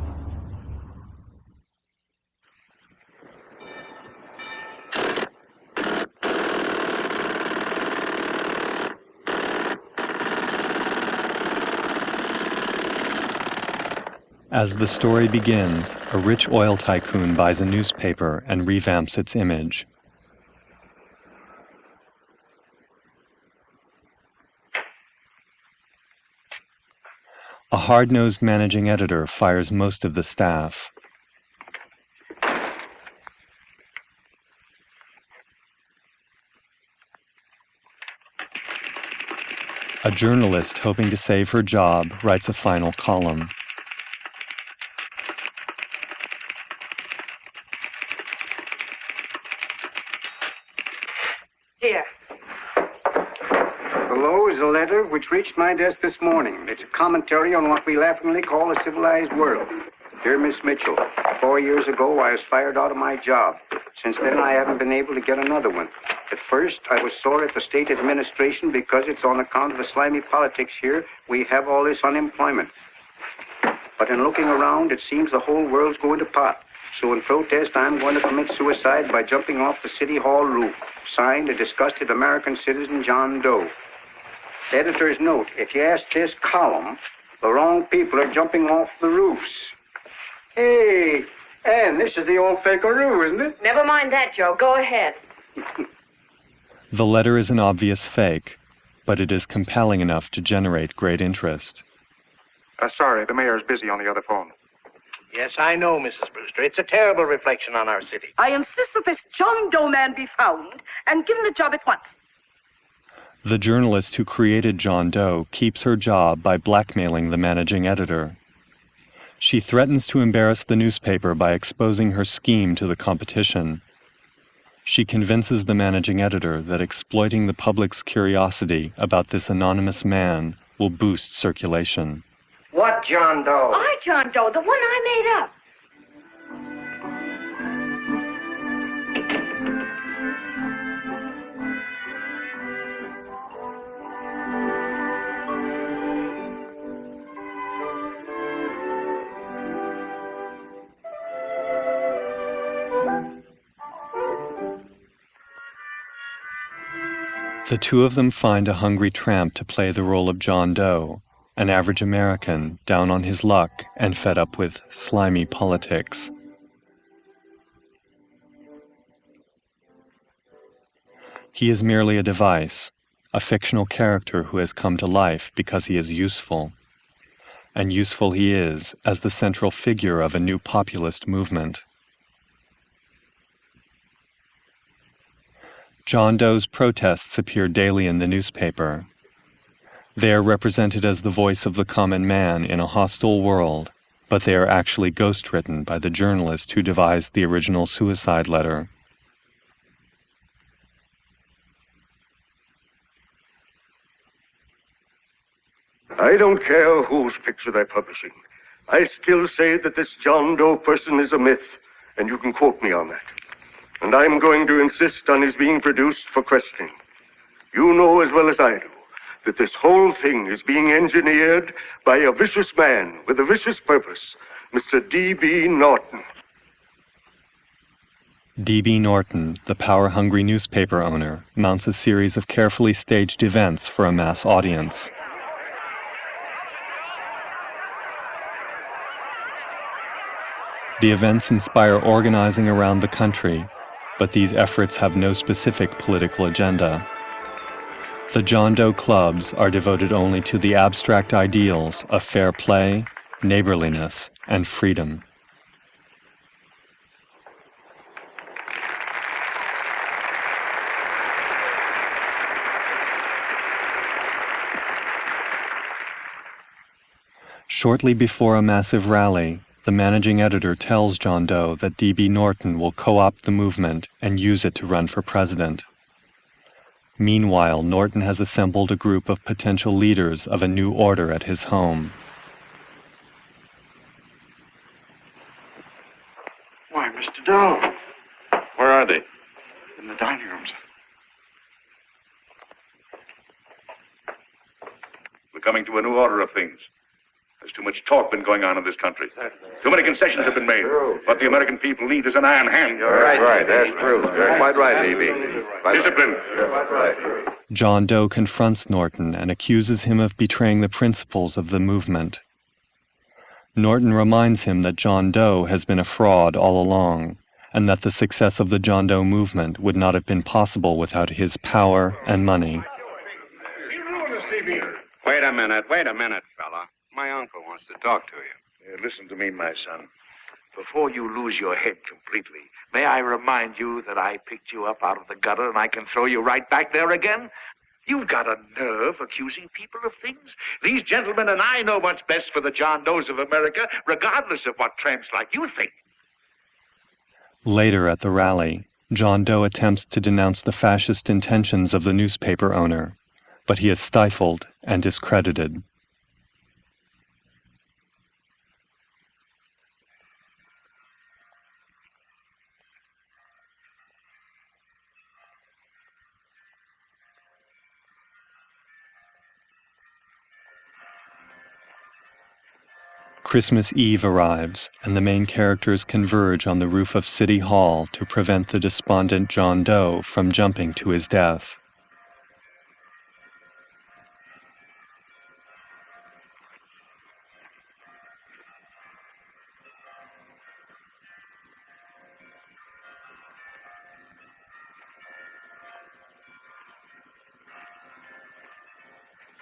As the story begins, a rich oil tycoon buys a newspaper and revamps its image. A hard-nosed managing editor fires most of the staff. A journalist hoping to save her job writes a final column. Here. Below is a letter which reached my desk this morning. It's a commentary on what we laughingly call a civilized world. Dear Miss Mitchell, 4 years ago I was fired out of my job. Since then I haven't been able to get another one. At first I was sore at the state administration because it's on account of the slimy politics here we have all this unemployment. But in looking around it seems the whole world's going to pot. So in protest I'm going to commit suicide by jumping off the City Hall roof. Signed, a disgusted American citizen, John Doe. Editor's note, if you ask this column, the wrong people are jumping off the roofs. Hey, Ann, this is the old Fakeroo, isn't it? Never mind that, Joe. Go ahead. The letter is an obvious fake, but it is compelling enough to generate great interest. Sorry, the mayor's busy on the other phone. Yes, I know, Mrs. Brewster. It's a terrible reflection on our city. I insist that this John Doe man be found and given the job at once. The journalist who created John Doe keeps her job by blackmailing the managing editor. She threatens to embarrass the newspaper by exposing her scheme to the competition. She convinces the managing editor that exploiting the public's curiosity about this anonymous man will boost circulation. What John Doe? I, John Doe, the one I made up. The two of them find a hungry tramp to play the role of John Doe, an average American down on his luck and fed up with slimy politics. He is merely a device, a fictional character who has come to life because he is useful. And useful he is as the central figure of a new populist movement. John Doe's protests appear daily in the newspaper. They are represented as the voice of the common man in a hostile world, but they are actually ghost-written by the journalist who devised the original suicide letter. I don't care whose picture they're publishing. I still say that this John Doe person is a myth, and you can quote me on that. And I'm going to insist on his being produced for questioning. You know as well as I do that this whole thing is being engineered by a vicious man with a vicious purpose, Mr. D.B. Norton. D.B. Norton, the power-hungry newspaper owner, mounts a series of carefully staged events for a mass audience. The events inspire organizing around the country, but these efforts have no specific political agenda. The John Doe clubs are devoted only to the abstract ideals of fair play, neighborliness, and freedom. Shortly before a massive rally, the managing editor tells John Doe that D.B. Norton will co-opt the movement and use it to run for president. Meanwhile, Norton has assembled a group of potential leaders of a new order at his home. Why, Mr. Doe. Where are they? In the dining rooms. We're coming to a new order of things. There's too much talk been going on in this country. Too many concessions have been made. What the American people need is an iron hand. You're right. That's true. You're quite right, D.B. Discipline. John Doe confronts Norton and accuses him of betraying the principles of the movement. Norton reminds him that John Doe has been a fraud all along, and that the success of the John Doe movement would not have been possible without his power and money. Wait a minute, fella. My uncle wants to talk to you. Listen to me, my son. Before you lose your head completely, may I remind you that I picked you up out of the gutter and I can throw you right back there again? You've got a nerve accusing people of things. These gentlemen and I know what's best for the John Does of America, regardless of what tramps like you think. Later at the rally, John Doe attempts to denounce the fascist intentions of the newspaper owner, but he is stifled and discredited. Christmas Eve arrives, and the main characters converge on the roof of City Hall to prevent the despondent John Doe from jumping to his death.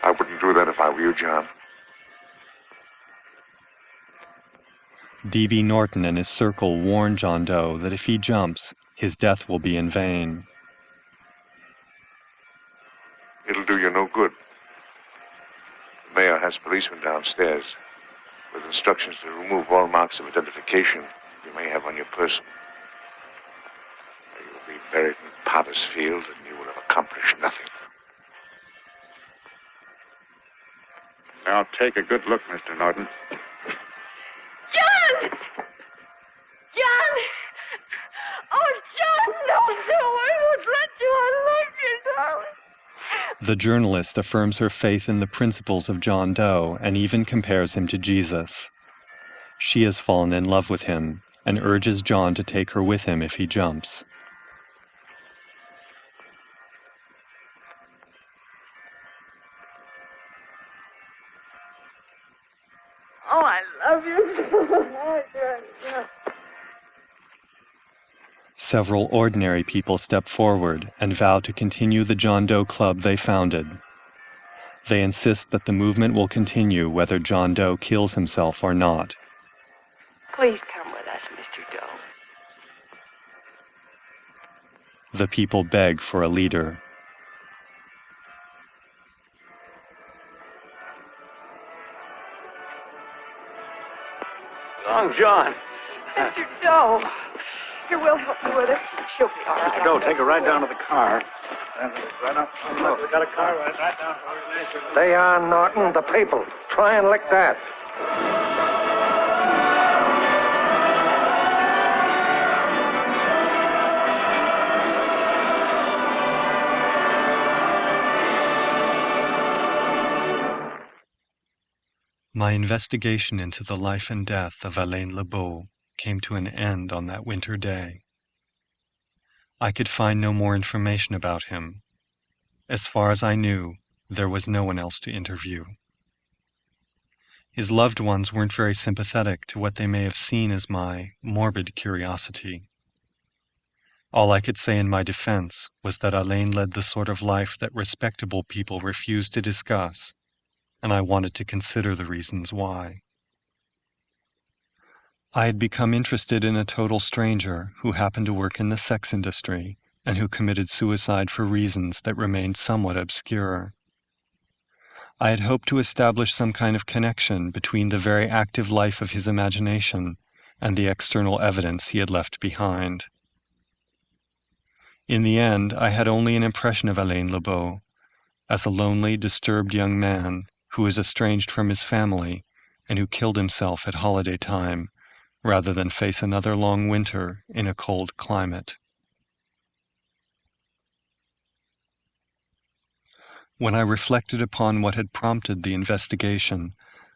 I wouldn't do that if I were you, John. D.V. Norton and his circle warn John Doe that if he jumps, his death will be in vain. It'll do you no good. The mayor has policemen downstairs with instructions to remove all marks of identification you may have on your person. You will be buried in Potter's Field, and you will have accomplished nothing. Now take a good look, Mr. Norton. John! John! Oh, John, no, I won't let you. I love you, darling. The journalist affirms her faith in the principles of John Doe and even compares him to Jesus. She has fallen in love with him and urges John to take her with him if he jumps. Oh, I love you so much. Yeah. Several ordinary people step forward and vow to continue the John Doe Club they founded. They insist that the movement will continue whether John Doe kills himself or not. Please come with us, Mr. Doe. The people beg for a leader. Long John. Mr. Doe. Here, we'll help you with her. She'll be all right. Mr. Doe, take her right down to the car. Right up. Look, we got a car right down for her. Stay on, Norton. The people. Try and lick that. My investigation into the life and death of Alain Lebeau came to an end on that winter day. I could find no more information about him. As far as I knew, there was no one else to interview. His loved ones weren't very sympathetic to what they may have seen as my morbid curiosity. All I could say in my defense was that Alain led the sort of life that respectable people refuse to discuss, and I wanted to consider the reasons why. I had become interested in a total stranger who happened to work in the sex industry and who committed suicide for reasons that remained somewhat obscure. I had hoped to establish some kind of connection between the very active life of his imagination and the external evidence he had left behind. In the end, I had only an impression of Alain Lebeau as a lonely, disturbed young man who was estranged from his family and who killed himself at holiday time rather than face another long winter in a cold climate. When I reflected upon what had prompted the investigation,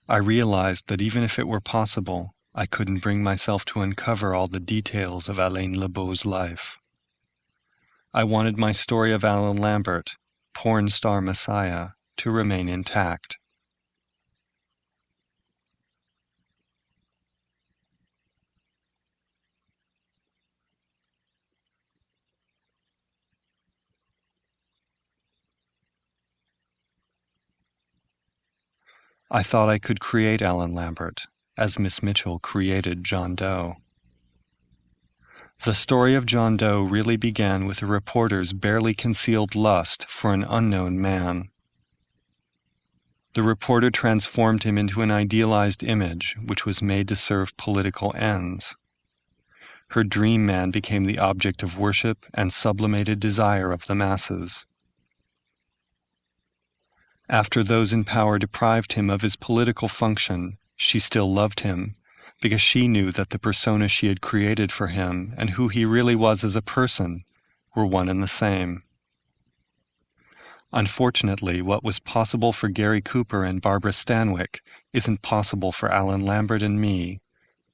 I realized that even if it were possible, I couldn't bring myself to uncover all the details of Alain Lebeau's life. I wanted my story of Alan Lambert, porn star messiah, to remain intact. I thought I could create Alain Lambert, as Miss Mitchell created John Doe. The story of John Doe really began with a reporter's barely concealed lust for an unknown man. The reporter transformed him into an idealized image which was made to serve political ends. Her dream man became the object of worship and sublimated desire of the masses. After those in power deprived him of his political function, she still loved him, because she knew that the persona she had created for him and who he really was as a person were one and the same. Unfortunately, what was possible for Gary Cooper and Barbara Stanwyck isn't possible for Alain Lambert and me,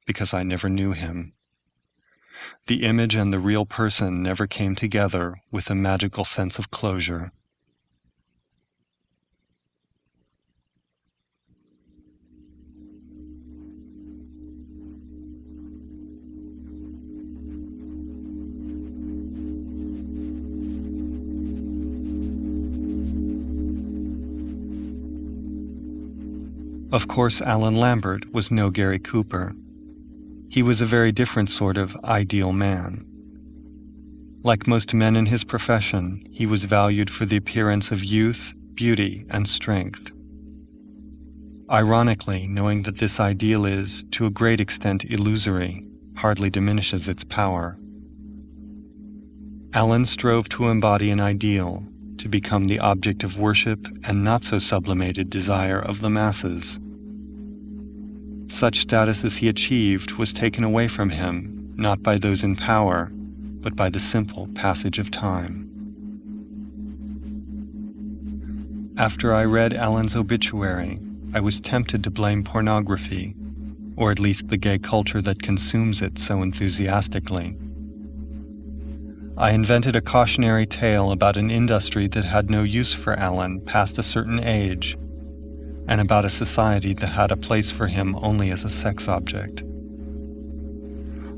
because I never knew him. The image and the real person never came together with a magical sense of closure. Of course, Alain Lambert was no Gary Cooper. He was a very different sort of ideal man. Like most men in his profession, he was valued for the appearance of youth, beauty, and strength. Ironically, knowing that this ideal is, to a great extent, illusory, hardly diminishes its power. Alain strove to embody an ideal, to become the object of worship and not-so-sublimated desire of the masses. Such status as he achieved was taken away from him, not by those in power, but by the simple passage of time. After I read Alain's obituary, I was tempted to blame pornography, or at least the gay culture that consumes it so enthusiastically. I invented a cautionary tale about an industry that had no use for Alain past a certain age, and about a society that had a place for him only as a sex object.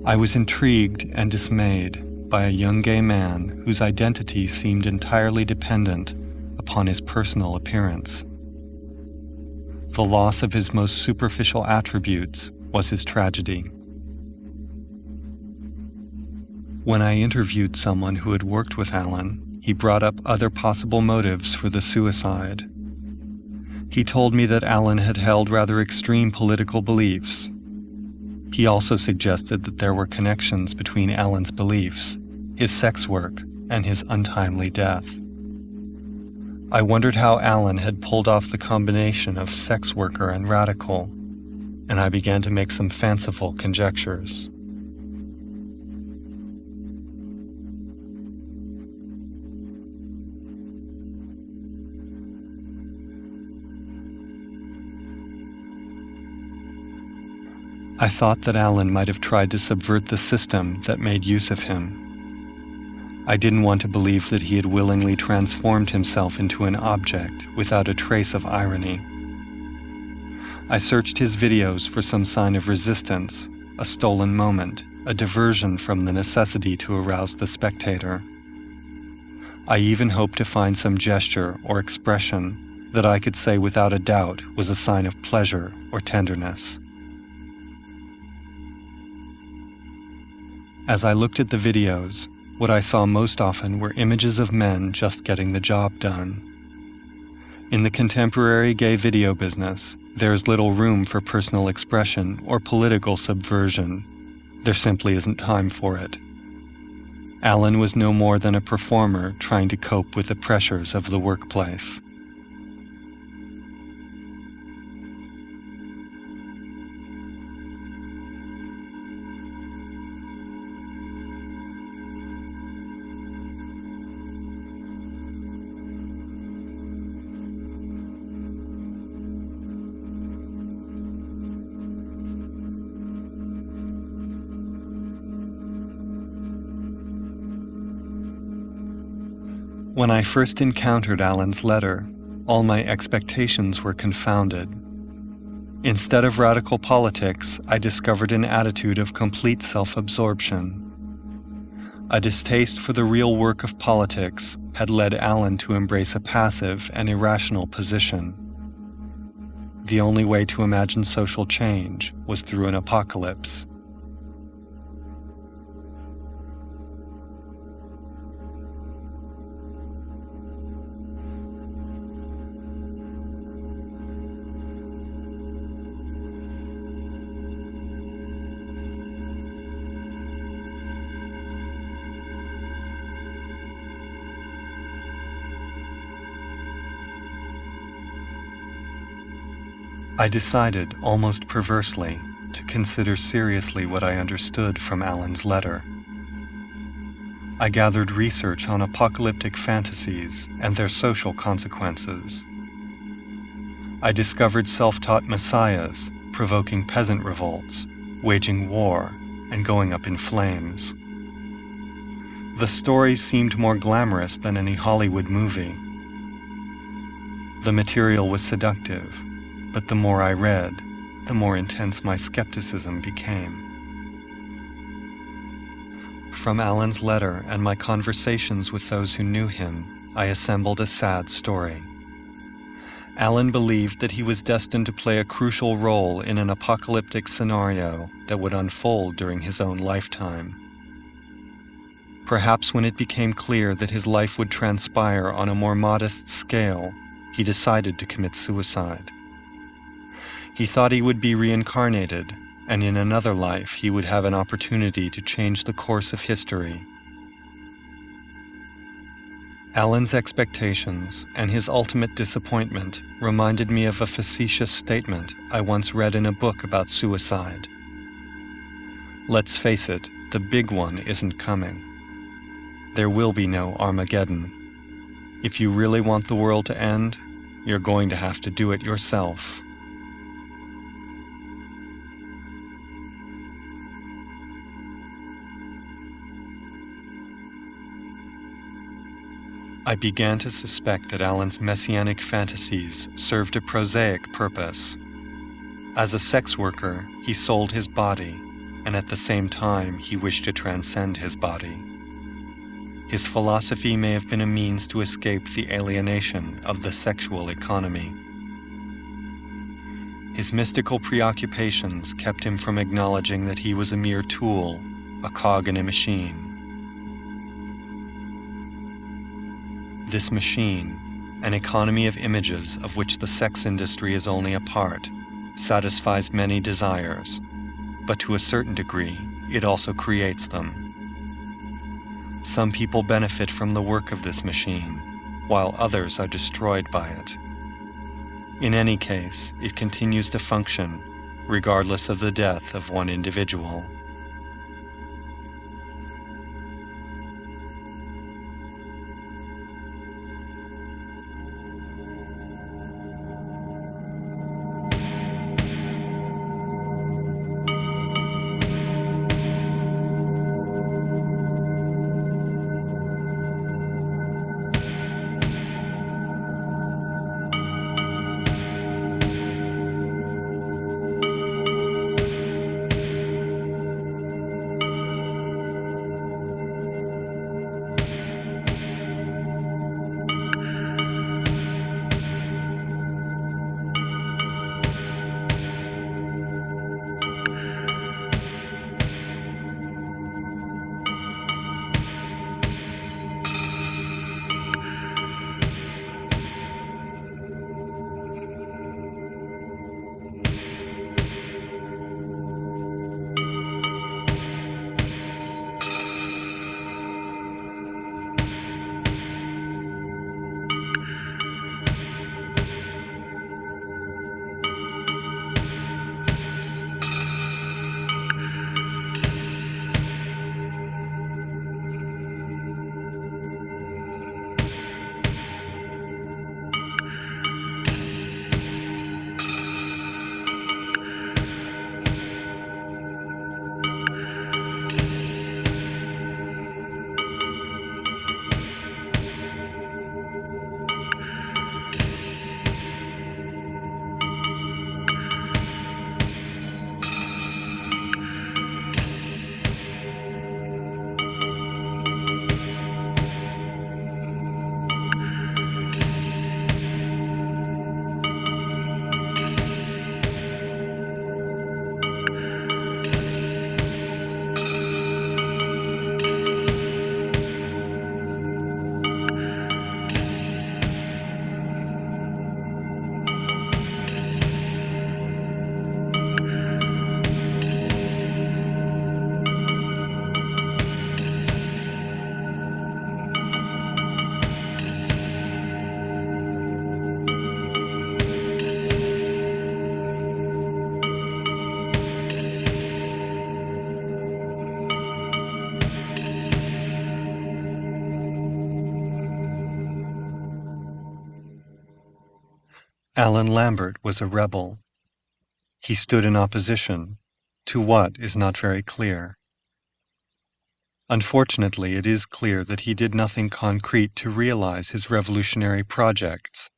I was intrigued and dismayed by a young gay man whose identity seemed entirely dependent upon his personal appearance. The loss of his most superficial attributes was his tragedy. When I interviewed someone who had worked with Alain, he brought up other possible motives for the suicide. He told me that Alain had held rather extreme political beliefs. He also suggested that there were connections between Alain's beliefs, his sex work, and his untimely death. I wondered how Alain had pulled off the combination of sex worker and radical, and I began to make some fanciful conjectures. I thought that Alain might have tried to subvert the system that made use of him. I didn't want to believe that he had willingly transformed himself into an object without a trace of irony. I searched his videos for some sign of resistance, a stolen moment, a diversion from the necessity to arouse the spectator. I even hoped to find some gesture or expression that I could say without a doubt was a sign of pleasure or tenderness. As I looked at the videos, what I saw most often were images of men just getting the job done. In the contemporary gay video business, there is little room for personal expression or political subversion. There simply isn't time for it. Alain was no more than a performer trying to cope with the pressures of the workplace. When I first encountered Alain's letter, all my expectations were confounded. Instead of radical politics, I discovered an attitude of complete self-absorption. A distaste for the real work of politics had led Alain to embrace a passive and irrational position. The only way to imagine social change was through an apocalypse. I decided, almost perversely, to consider seriously what I understood from Alain's letter. I gathered research on apocalyptic fantasies and their social consequences. I discovered self-taught messiahs provoking peasant revolts, waging war, and going up in flames. The story seemed more glamorous than any Hollywood movie. The material was seductive, but the more I read, the more intense my skepticism became. From Alain's letter and my conversations with those who knew him, I assembled a sad story. Alain believed that he was destined to play a crucial role in an apocalyptic scenario that would unfold during his own lifetime. Perhaps when it became clear that his life would transpire on a more modest scale, he decided to commit suicide. He thought he would be reincarnated, and in another life he would have an opportunity to change the course of history. Alain's expectations and his ultimate disappointment reminded me of a facetious statement I once read in a book about suicide. Let's face it, the big one isn't coming. There will be no Armageddon. If you really want the world to end, you're going to have to do it yourself. I began to suspect that Alain's messianic fantasies served a prosaic purpose. As a sex worker, he sold his body, and at the same time he wished to transcend his body. His philosophy may have been a means to escape the alienation of the sexual economy. His mystical preoccupations kept him from acknowledging that he was a mere tool, a cog in a machine. This machine, an economy of images of which the sex industry is only a part, satisfies many desires, but to a certain degree, it also creates them. Some people benefit from the work of this machine, while others are destroyed by it. In any case, it continues to function, regardless of the death of one individual. Alain Lambert was a rebel. He stood in opposition to what is not very clear. Unfortunately, it is clear that he did nothing concrete to realize his revolutionary projects.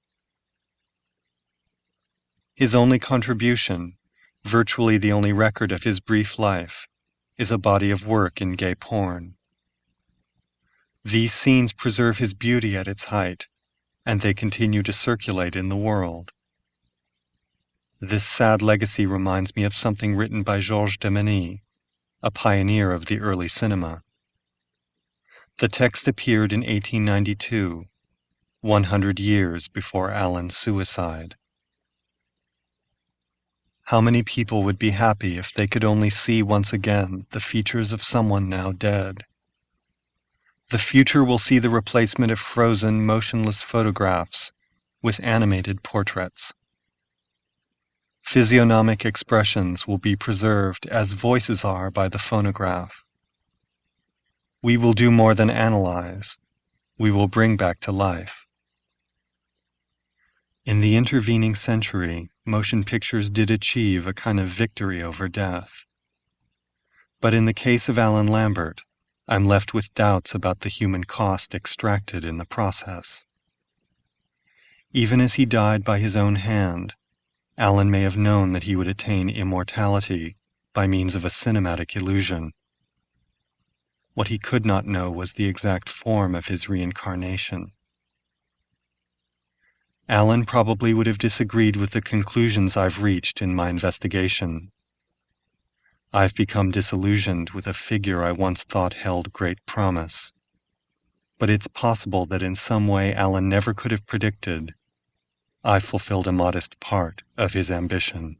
His only contribution, virtually the only record of his brief life, is a body of work in gay porn. These scenes preserve his beauty at its height, and they continue to circulate in the world. This sad legacy reminds me of something written by Georges Demeny, a pioneer of the early cinema. The text appeared in 1892, 100 years before Alain's suicide. How many people would be happy if they could only see once again the features of someone now dead? The future will see the replacement of frozen, motionless photographs with animated portraits. Physiognomic expressions will be preserved as voices are by the phonograph. We will do more than analyze. We will bring back to life. In the intervening century, motion pictures did achieve a kind of victory over death. But in the case of Alain Lambert, I'm left with doubts about the human cost extracted in the process. Even as he died by his own hand, Alain may have known that he would attain immortality by means of a cinematic illusion. What he could not know was the exact form of his reincarnation. Alain probably would have disagreed with the conclusions I've reached in my investigation. I've become disillusioned with a figure I once thought held great promise. But it's possible that in some way Alain never could have predicted. I fulfilled a modest part of his ambition.